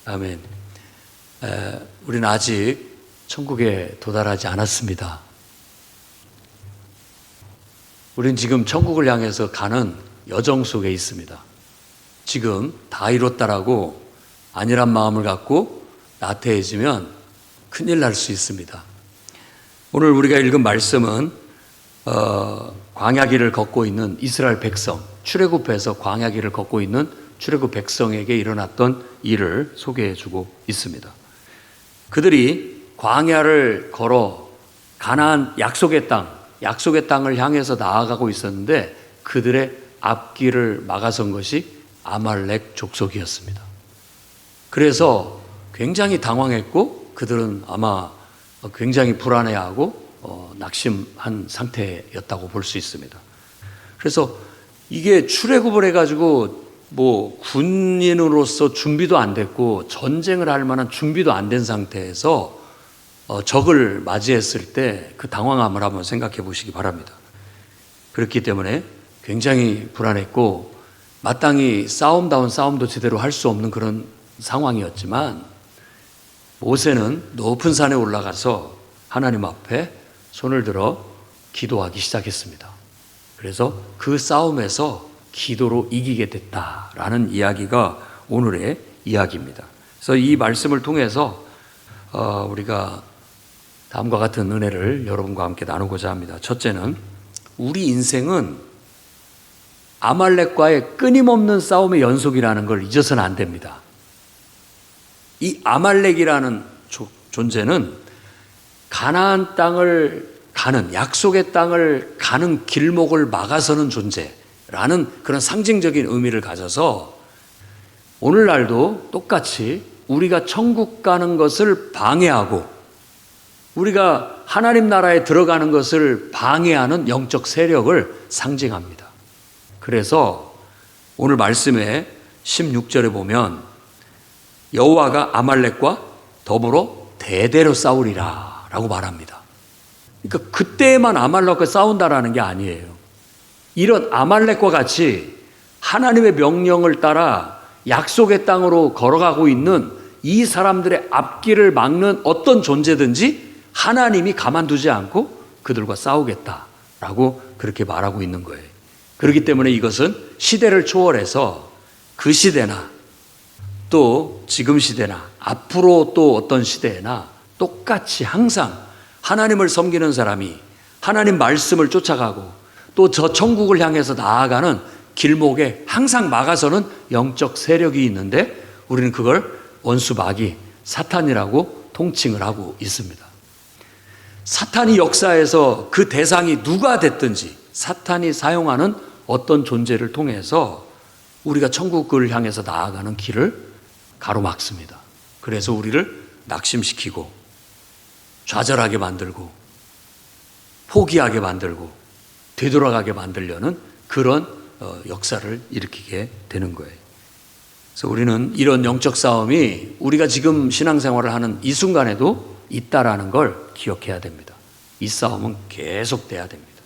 아멘. 우리는 아직 천국에 도달하지 않았습니다. 우리는 지금 천국을 향해서 가는 여정 속에 있습니다. 지금 다 이뤘다라고 안일한 마음을 갖고 나태해지면 큰일 날 수 있습니다. 오늘 우리가 읽은 말씀은 광야길을 걷고 있는 이스라엘 백성, 출애굽해서 광야길을 걷고 있는 출애굽 백성에게 일어났던 일을 소개해주고 있습니다. 그들이 광야를 걸어 가나안 약속의 땅을 향해서 나아가고 있었는데 그들의 앞길을 막아선 것이 아말렉 족속이었습니다. 그래서 굉장히 당황했고 그들은 아마 굉장히 불안해하고 낙심한 상태였다고 볼 수 있습니다. 그래서 이게 출애굽을 해가지고 군인으로서 준비도 안 됐고 전쟁을 할 만한 준비도 안 된 상태에서 적을 맞이했을 때 그 당황함을 한번 생각해 보시기 바랍니다. 그렇기 때문에 굉장히 불안했고 마땅히 싸움다운 싸움도 제대로 할 수 없는 그런 상황이었지만 모세는 높은 산에 올라가서 하나님 앞에 손을 들어 기도하기 시작했습니다. 그래서 그 싸움에서 기도로 이기게 됐다라는 이야기가 오늘의 이야기입니다. 그래서 이 말씀을 통해서 우리가 다음과 같은 은혜를 여러분과 함께 나누고자 합니다. 첫째는 우리 인생은 아말렉과의 끊임없는 싸움의 연속이라는 걸 잊어서는 안 됩니다. 이 아말렉이라는 존재는 가나안 땅을 가는, 약속의 땅을 가는 길목을 막아서는 존재라는 그런 상징적인 의미를 가져서 오늘날도 똑같이 우리가 천국 가는 것을 방해하고 우리가 하나님 나라에 들어가는 것을 방해하는 영적 세력을 상징합니다. 그래서 오늘 말씀에 16절에 보면 여호와가 아말렉과 더불어 대대로 싸우리라 라고 말합니다. 그러니까 그때만 아말렉과 싸운다라는 게 아니에요. 이런 아말렉과 같이 하나님의 명령을 따라 약속의 땅으로 걸어가고 있는 이 사람들의 앞길을 막는 어떤 존재든지 하나님이 가만두지 않고 그들과 싸우겠다라고 그렇게 말하고 있는 거예요. 그렇기 때문에 이것은 시대를 초월해서 그 시대나 또 지금 시대나 앞으로 또 어떤 시대나 똑같이 항상 하나님을 섬기는 사람이 하나님 말씀을 쫓아가고 또 저 천국을 향해서 나아가는 길목에 항상 막아서는 영적 세력이 있는데 우리는 그걸 원수 마귀 사탄이라고 통칭을 하고 있습니다. 사탄이 역사에서 그 대상이 누가 됐든지 사탄이 사용하는 어떤 존재를 통해서 우리가 천국을 향해서 나아가는 길을 가로막습니다. 그래서 우리를 낙심시키고 좌절하게 만들고 포기하게 만들고 되돌아가게 만들려는 그런 역사를 일으키게 되는 거예요. 그래서 우리는 이런 영적 싸움이 우리가 지금 신앙생활을 하는 이 순간에도 있다라는 걸 기억해야 됩니다. 이 싸움은 계속돼야 됩니다.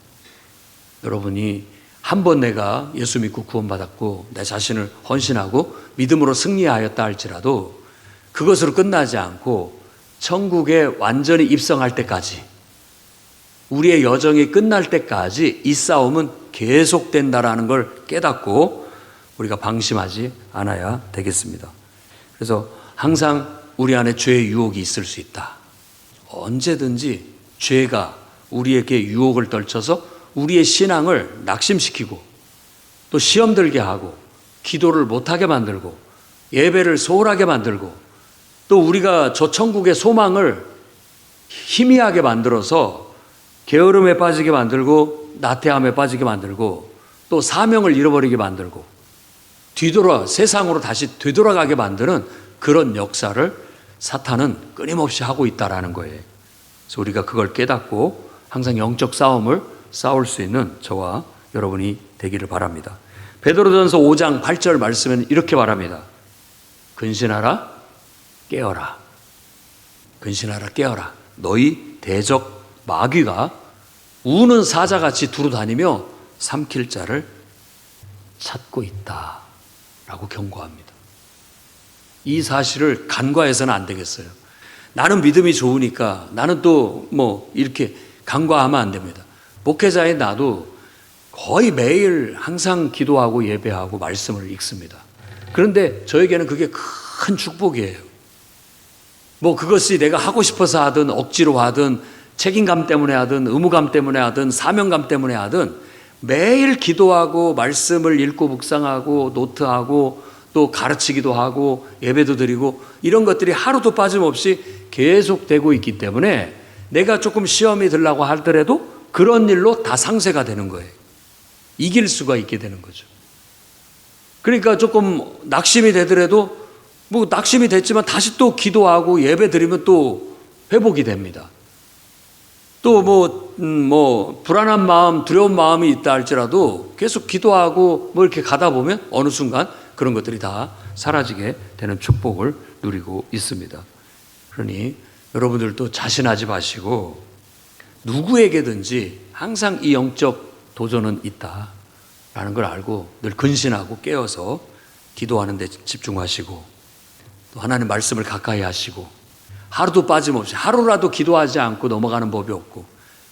여러분이 한 번 내가 예수 믿고 구원받았고 내 자신을 헌신하고 믿음으로 승리하였다 할지라도 그것으로 끝나지 않고 천국에 완전히 입성할 때까지 우리의 여정이 끝날 때까지 이 싸움은 계속된다라는 걸 깨닫고 우리가 방심하지 않아야 되겠습니다. 그래서 항상 우리 안에 죄의 유혹이 있을 수 있다. 언제든지 죄가 우리에게 유혹을 떨쳐서 우리의 신앙을 낙심시키고 또 시험 들게 하고 기도를 못하게 만들고 예배를 소홀하게 만들고 또 우리가 저 천국의 소망을 희미하게 만들어서 게으름에 빠지게 만들고 나태함에 빠지게 만들고 또 사명을 잃어버리게 만들고 세상으로 다시 되돌아가게 만드는 그런 역사를 사탄은 끊임없이 하고 있다라는 거예요. 그래서 우리가 그걸 깨닫고 항상 영적 싸움을 싸울 수 있는 저와 여러분이 되기를 바랍니다. 베드로전서 5장 8절 말씀은 이렇게 말합니다. 근신하라 깨어라. 근신하라 깨어라. 너희 대적 마귀가 우는 사자같이 두루다니며 삼킬 자를 찾고 있다 라고 경고합니다. 이 사실을 간과해서는 안 되겠어요. 나는 믿음이 좋으니까 나는 또 뭐 이렇게 간과하면 안 됩니다. 목회자인 나도 거의 매일 항상 기도하고 예배하고 말씀을 읽습니다. 그런데 저에게는 그게 큰 축복이에요. 뭐 그것이 내가 하고 싶어서 하든 억지로 하든 책임감 때문에 하든 의무감 때문에 하든 사명감 때문에 하든 매일 기도하고 말씀을 읽고 묵상하고 노트하고 또 가르치기도 하고 예배도 드리고 이런 것들이 하루도 빠짐없이 계속되고 있기 때문에 내가 조금 시험이 들라고 하더라도 그런 일로 다 상쇄가 되는 거예요. 이길 수가 있게 되는 거죠. 그러니까 조금 낙심이 되더라도 뭐 낙심이 됐지만 다시 또 기도하고 예배 드리면 또 회복이 됩니다. 또 뭐 불안한 마음, 두려운 마음이 있다 할지라도 계속 기도하고 뭐 이렇게 가다 보면 어느 순간 그런 것들이 다 사라지게 되는 축복을 누리고 있습니다. 그러니 여러분들도 자신하지 마시고 누구에게든지 항상 이 영적 도전은 있다라는 걸 알고 늘 근신하고 깨어서 기도하는 데 집중하시고 또 하나님 말씀을 가까이 하시고 하루도 빠짐없이 하루라도 기도하지 않고 넘어가는 법이 없고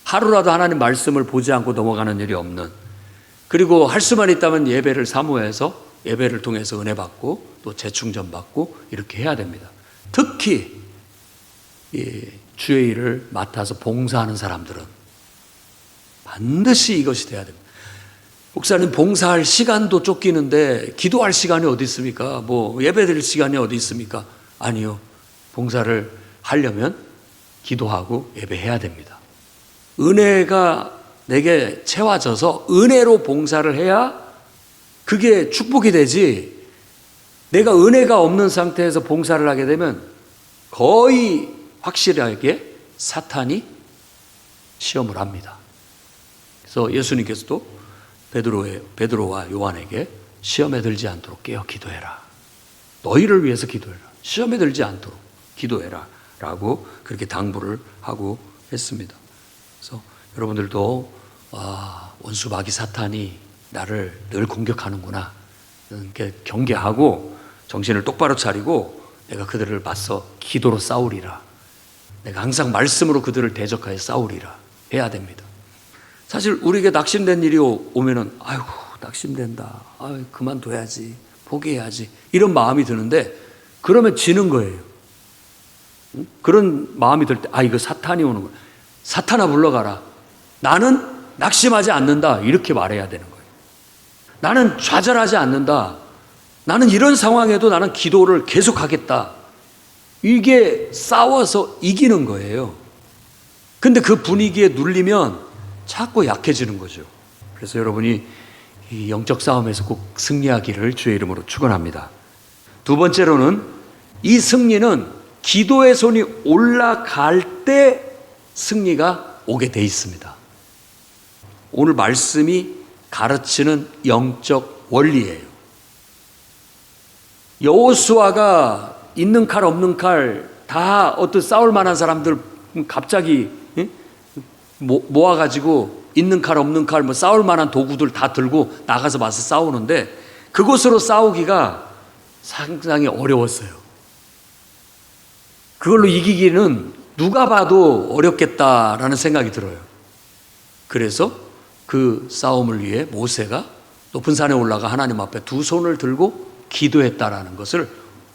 하루라도 하나님 말씀을 보지 않고 넘어가는 일이 없는, 그리고 할 수만 있다면 예배를 사모해서 예배를 통해서 은혜 받고 또 재충전 받고 이렇게 해야 됩니다. 특히 이 주의 일을 맡아서 봉사하는 사람들은 반드시 이것이 돼야 됩니다. 목사님, 봉사할 시간도 쫓기는데 기도할 시간이 어디 있습니까? 뭐 예배 드릴 시간이 어디 있습니까? 아니요. 봉사를 하려면 기도하고 예배해야 됩니다. 은혜가 내게 채워져서 은혜로 봉사를 해야 그게 축복이 되지, 내가 은혜가 없는 상태에서 봉사를 하게 되면 거의 확실하게 사탄이 시험을 합니다. 그래서 예수님께서도 베드로와 요한에게 시험에 들지 않도록 깨어 기도해라. 너희를 위해서 기도해라. 시험에 들지 않도록 기도해라. 라고 그렇게 당부를 하고 했습니다. 그래서 여러분들도 원수 마귀 사탄이 나를 늘 공격하는구나. 이렇게 경계하고 정신을 똑바로 차리고 내가 그들을 맞서 기도로 싸우리라. 내가 항상 말씀으로 그들을 대적하여 싸우리라. 해야 됩니다. 사실 우리에게 낙심된 일이 오면은 아이고 낙심된다. 아유, 그만둬야지. 포기해야지. 이런 마음이 드는데 그러면 지는 거예요. 그런 마음이 들 때 이거 사탄이 오는 거야. 사탄아 불러가라. 나는 낙심하지 않는다. 이렇게 말해야 되는 거예요. 나는 좌절하지 않는다. 나는 이런 상황에도 나는 기도를 계속하겠다. 이게 싸워서 이기는 거예요. 근데 그 분위기에 눌리면 자꾸 약해지는 거죠. 그래서 여러분이 이 영적 싸움에서 꼭 승리하기를 주의 이름으로 축원합니다. 두 번째로는 이 승리는 기도의 손이 올라갈 때 승리가 오게 돼 있습니다. 오늘 말씀이 가르치는 영적 원리예요. 여호수아가 있는 칼 없는 칼 다 어떤 싸울 만한 사람들 갑자기 모아가지고 있는 칼 없는 칼 뭐 싸울 만한 도구들 다 들고 나가서 맞서 싸우는데 그것으로 싸우기가 상당히 어려웠어요. 그걸로 이기기는 누가 봐도 어렵겠다라는 생각이 들어요. 그래서 그 싸움을 위해 모세가 높은 산에 올라가 하나님 앞에 두 손을 들고 기도했다라는 것을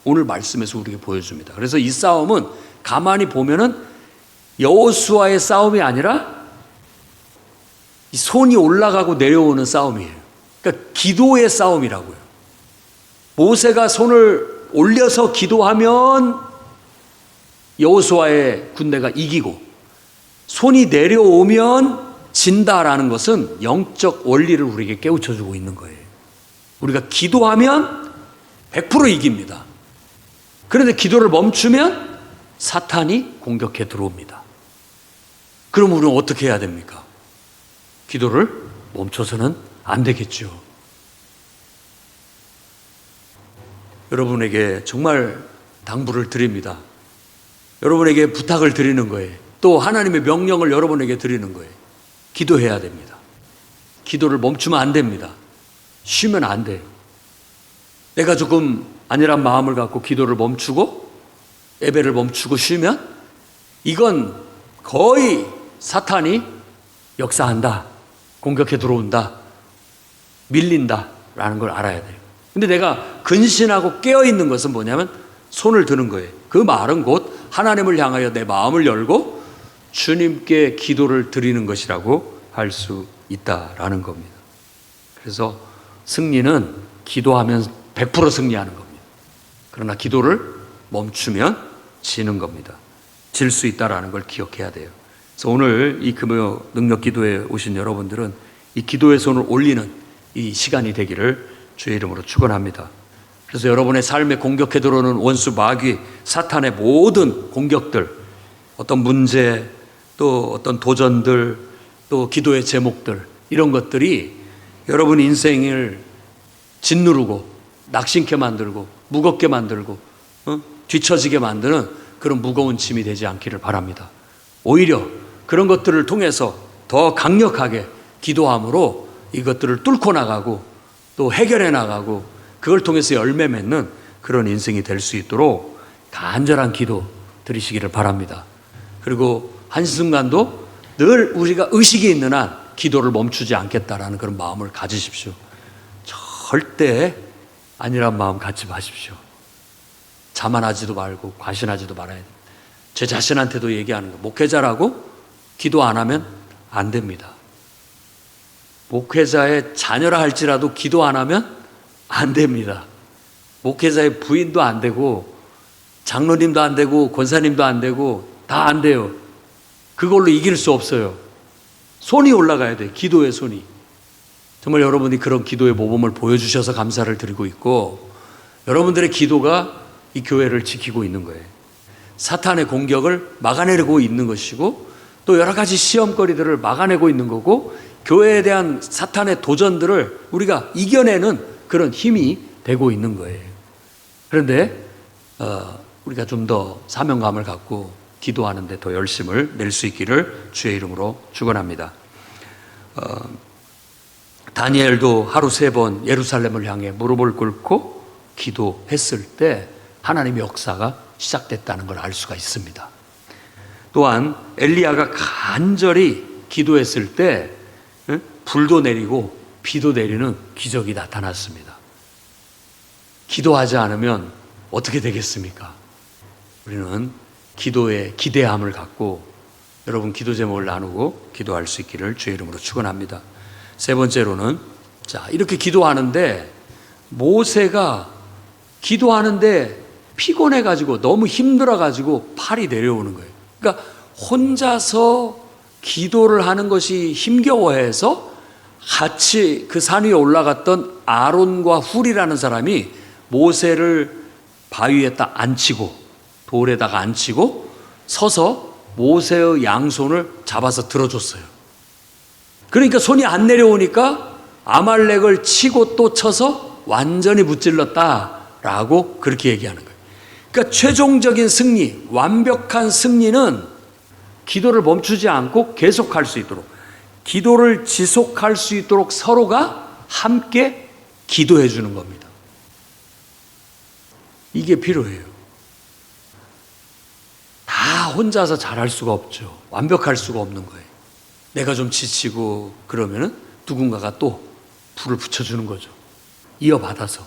오늘 말씀에서 우리에게 보여줍니다. 그래서 이 싸움은 가만히 보면은 여호수아의 싸움이 아니라 이 손이 올라가고 내려오는 싸움이에요. 그러니까 기도의 싸움이라고요. 모세가 손을 올려서 기도하면 여호수아의 군대가 이기고 손이 내려오면 진다라는 것은 영적 원리를 우리에게 깨우쳐주고 있는 거예요. 우리가 기도하면 100% 이깁니다. 그런데 기도를 멈추면 사탄이 공격해 들어옵니다. 그럼 우리는 어떻게 해야 됩니까? 기도를 멈춰서는 안 되겠죠. 여러분에게 정말 당부를 드립니다. 여러분에게 부탁을 드리는 거예요. 또 하나님의 명령을 여러분에게 드리는 거예요. 기도해야 됩니다. 기도를 멈추면 안 됩니다. 쉬면 안 돼요. 내가 조금 안일한 마음을 갖고 기도를 멈추고 예배를 멈추고 쉬면 이건 거의 사탄이 역사한다, 공격해 들어온다, 밀린다라는 걸 알아야 돼요. 근데 내가 근신하고 깨어있는 것은 뭐냐면 손을 드는 거예요. 그 말은 곧 하나님을 향하여 내 마음을 열고 주님께 기도를 드리는 것이라고 할 수 있다라는 겁니다. 그래서 승리는 기도하면 100% 승리하는 겁니다. 그러나 기도를 멈추면 지는 겁니다. 질 수 있다라는 걸 기억해야 돼요. 그래서 오늘 이 금요 능력 기도에 오신 여러분들은 이 기도의 손을 올리는 이 시간이 되기를 주의 이름으로 축원합니다. 그래서 여러분의 삶에 공격해 들어오는 원수 마귀 사탄의 모든 공격들, 어떤 문제, 또 어떤 도전들, 또 기도의 제목들, 이런 것들이 여러분 인생을 짓누르고 낙심케 만들고 무겁게 만들고 뒤처지게 만드는 그런 무거운 짐이 되지 않기를 바랍니다. 오히려 그런 것들을 통해서 더 강력하게 기도함으로 이것들을 뚫고 나가고 또 해결해 나가고 그걸 통해서 열매 맺는 그런 인생이 될 수 있도록 간절한 기도 드리시기를 바랍니다. 그리고 한순간도 늘 우리가 의식이 있는 한 기도를 멈추지 않겠다라는 그런 마음을 가지십시오. 절대 안일한 마음 갖지 마십시오. 자만하지도 말고 과신하지도 말아야 돼요. 제 자신한테도 얘기하는 거, 목회자라고 기도 안 하면 안 됩니다. 목회자의 자녀라 할지라도 기도 안 하면 안 됩니다. 목회자의 부인도 안 되고 장로님도 안 되고 권사님도 안 되고 다 안 돼요. 그걸로 이길 수 없어요. 손이 올라가야 돼요. 기도의 손이. 정말 여러분이 그런 기도의 모범을 보여주셔서 감사를 드리고 있고, 여러분들의 기도가 이 교회를 지키고 있는 거예요. 사탄의 공격을 막아내고 있는 것이고, 또 여러 가지 시험거리들을 막아내고 있는 거고, 교회에 대한 사탄의 도전들을 우리가 이겨내는 그런 힘이 되고 있는 거예요. 그런데 우리가 좀 더 사명감을 갖고 기도하는데 더 열심을 낼 수 있기를 주의 이름으로 축원합니다. 다니엘도 하루 3번 예루살렘을 향해 무릎을 꿇고 기도했을 때 하나님의 역사가 시작됐다는 걸 알 수가 있습니다. 또한 엘리야가 간절히 기도했을 때 불도 내리고 비도 내리는 기적이 나타났습니다. 기도하지 않으면 어떻게 되겠습니까? 우리는 기도에 기대함을 갖고 여러분 기도 제목을 나누고 기도할 수 있기를 주의 이름으로 축원합니다. 세 번째로는 이렇게 기도하는데 모세가 기도하는데 피곤해가지고 너무 힘들어가지고 팔이 내려오는 거예요. 그러니까 혼자서 기도를 하는 것이 힘겨워해서 같이 그 산 위에 올라갔던 아론과 훌이라는 사람이 모세를 바위에다 앉히고 돌에다가 앉히고 서서 모세의 양손을 잡아서 들어줬어요. 그러니까 손이 안 내려오니까 아말렉을 치고 또 쳐서 완전히 무찔렀다라고 그렇게 얘기하는 거예요. 그러니까 최종적인 승리, 완벽한 승리는 기도를 멈추지 않고 계속할 수 있도록, 기도를 지속할 수 있도록 서로가 함께 기도해 주는 겁니다. 이게 필요해요. 다 혼자서 잘할 수가 없죠. 완벽할 수가 없는 거예요. 내가 좀 지치고 그러면은 누군가가 또 불을 붙여주는 거죠. 이어받아서.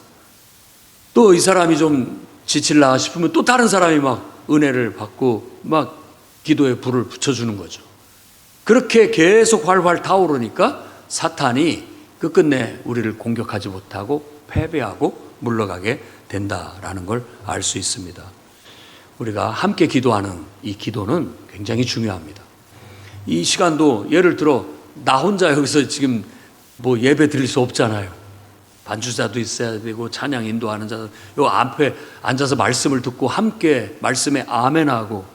또 이 사람이 좀 지칠라 싶으면 또 다른 사람이 막 은혜를 받고 막 기도에 불을 붙여주는 거죠. 그렇게 계속 활활 타오르니까 사탄이 끝끝내 우리를 공격하지 못하고 패배하고 물러가게 된다라는 걸 알 수 있습니다. 우리가 함께 기도하는 이 기도는 굉장히 중요합니다. 이 시간도 예를 들어 나 혼자 여기서 지금 뭐 예배 드릴 수 없잖아요. 반주자도 있어야 되고 찬양 인도하는 자도 요 앞에 앉아서 말씀을 듣고 함께 말씀에 아멘하고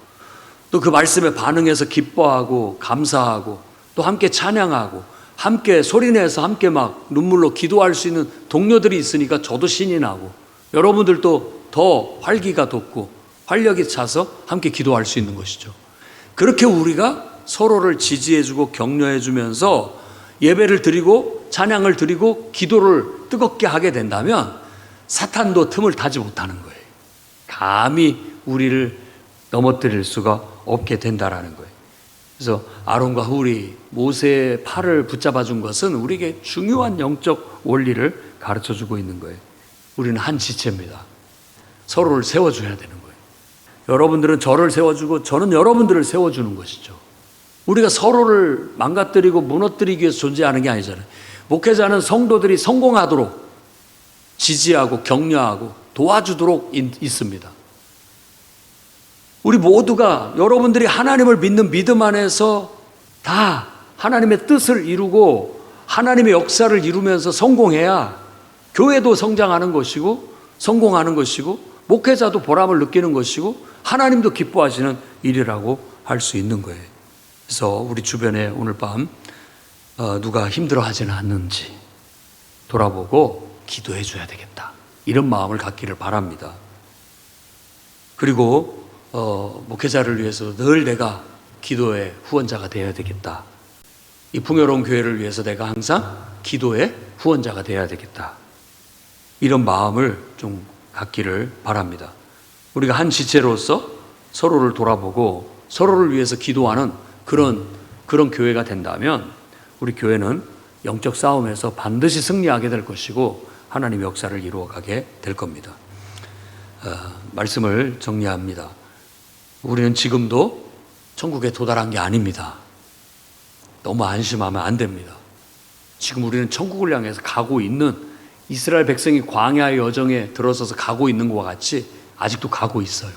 또 그 말씀에 반응해서 기뻐하고 감사하고 또 함께 찬양하고 함께 소리내서 함께 막 눈물로 기도할 수 있는 동료들이 있으니까 저도 신이 나고 여러분들도 더 활기가 돋고 활력이 차서 함께 기도할 수 있는 것이죠. 그렇게 우리가 서로를 지지해주고 격려해주면서 예배를 드리고 찬양을 드리고 기도를 뜨겁게 하게 된다면 사탄도 틈을 타지 못하는 거예요. 감히 우리를 넘어뜨릴 수가 없게 된다라는 거예요. 그래서 아론과 훌이 모세의 팔을 붙잡아 준 것은 우리에게 중요한 영적 원리를 가르쳐 주고 있는 거예요. 우리는 한 지체입니다. 서로를 세워줘야 되는 거예요. 여러분들은 저를 세워주고 저는 여러분들을 세워주는 것이죠. 우리가 서로를 망가뜨리고 무너뜨리기 위해서 존재하는 게 아니잖아요. 목회자는 성도들이 성공하도록 지지하고 격려하고 도와주도록 있습니다. 우리 모두가 여러분들이 하나님을 믿는 믿음 안에서 다 하나님의 뜻을 이루고 하나님의 역사를 이루면서 성공해야 교회도 성장하는 것이고 성공하는 것이고 목회자도 보람을 느끼는 것이고 하나님도 기뻐하시는 일이라고 할 수 있는 거예요. 그래서 우리 주변에 오늘 밤 누가 힘들어하지는 않는지 돌아보고 기도해 줘야 되겠다. 이런 마음을 갖기를 바랍니다. 그리고 목회자를 위해서 늘 내가 기도의 후원자가 되어야 되겠다. 이 풍요로운 교회를 위해서 내가 항상 기도의 후원자가 되어야 되겠다. 이런 마음을 좀 갖기를 바랍니다. 우리가 한 지체로서 서로를 돌아보고 서로를 위해서 기도하는 그런 교회가 된다면 우리 교회는 영적 싸움에서 반드시 승리하게 될 것이고 하나님의 역사를 이루어가게 될 겁니다. 말씀을 정리합니다. 우리는 지금도 천국에 도달한 게 아닙니다. 너무 안심하면 안 됩니다. 지금 우리는 천국을 향해서 가고 있는 이스라엘 백성이 광야의 여정에 들어서서 가고 있는 것과 같이 아직도 가고 있어요.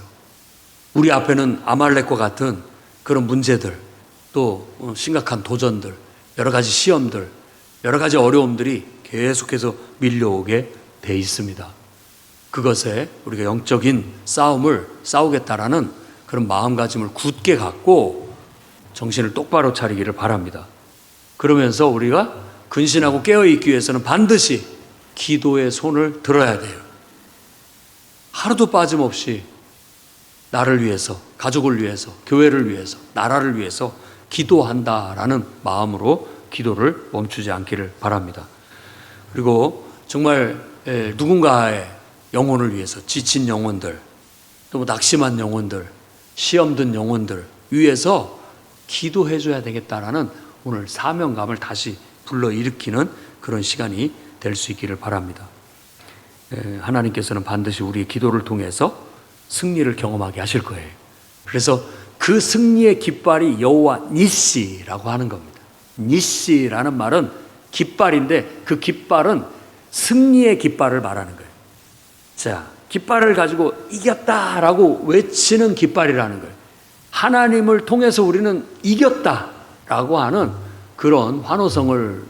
우리 앞에는 아말렉과 같은 그런 문제들, 또 심각한 도전들, 여러 가지 시험들, 여러 가지 어려움들이 계속해서 밀려오게 돼 있습니다. 그것에 우리가 영적인 싸움을 싸우겠다라는 그런 마음가짐을 굳게 갖고 정신을 똑바로 차리기를 바랍니다. 그러면서 우리가 근신하고 깨어있기 위해서는 반드시 기도의 손을 들어야 돼요. 하루도 빠짐없이 나를 위해서, 가족을 위해서, 교회를 위해서, 나라를 위해서 기도한다라는 마음으로 기도를 멈추지 않기를 바랍니다. 그리고 정말 누군가의 영혼을 위해서 지친 영혼들, 또 낙심한 영혼들, 시험 든 영혼들 위해서 기도해 줘야 되겠다라는 오늘 사명감을 다시 불러일으키는 그런 시간이 될 수 있기를 바랍니다. 하나님께서는 반드시 우리의 기도를 통해서 승리를 경험하게 하실 거예요. 그래서 그 승리의 깃발이 여호와 니시라고 하는 겁니다. 니시라는 말은 깃발인데 그 깃발은 승리의 깃발을 말하는 거예요. 자, 깃발을 가지고 이겼다라고 외치는 깃발이라는 거예요. 하나님을 통해서 우리는 이겼다라고 하는 그런 환호성을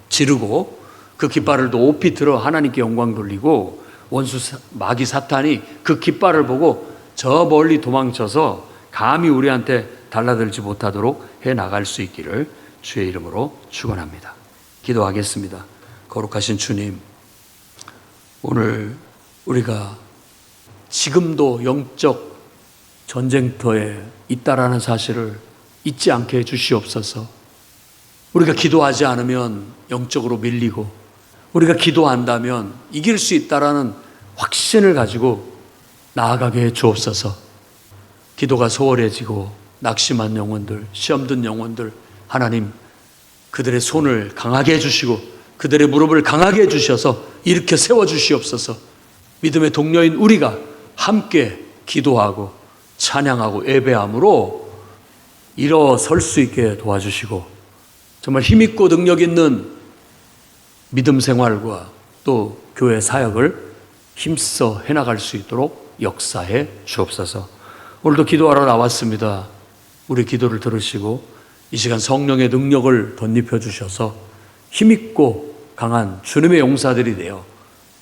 지르고 그 깃발을 높이 들어 하나님께 영광 돌리고 원수 마귀 사탄이 그 깃발을 보고 저 멀리 도망쳐서 감히 우리한테 달라들지 못하도록 해 나갈 수 있기를 주의 이름으로 축원합니다. 기도하겠습니다. 거룩하신 주님, 오늘 우리가 지금도 영적 전쟁터에 있다라는 사실을 잊지 않게 해주시옵소서. 우리가 기도하지 않으면 영적으로 밀리고 우리가 기도한다면 이길 수 있다라는 확신을 가지고 나아가게 해 주옵소서. 기도가 소홀해지고 낙심한 영혼들, 시험 든 영혼들, 하나님 그들의 손을 강하게 해주시고 그들의 무릎을 강하게 해주셔서 일으켜 세워주시옵소서. 믿음의 동료인 우리가 함께 기도하고 찬양하고 예배함으로 일어설 수 있게 도와주시고 정말 힘있고 능력 있는 믿음 생활과 또 교회 사역을 힘써 해나갈 수 있도록 역사해 주옵소서. 오늘도 기도하러 나왔습니다. 우리 기도를 들으시고 이 시간 성령의 능력을 덧입혀 주셔서 힘있고 강한 주님의 용사들이 되어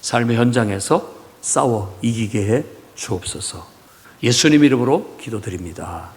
삶의 현장에서 싸워 이기게 해 주옵소서. 예수님 이름으로 기도드립니다.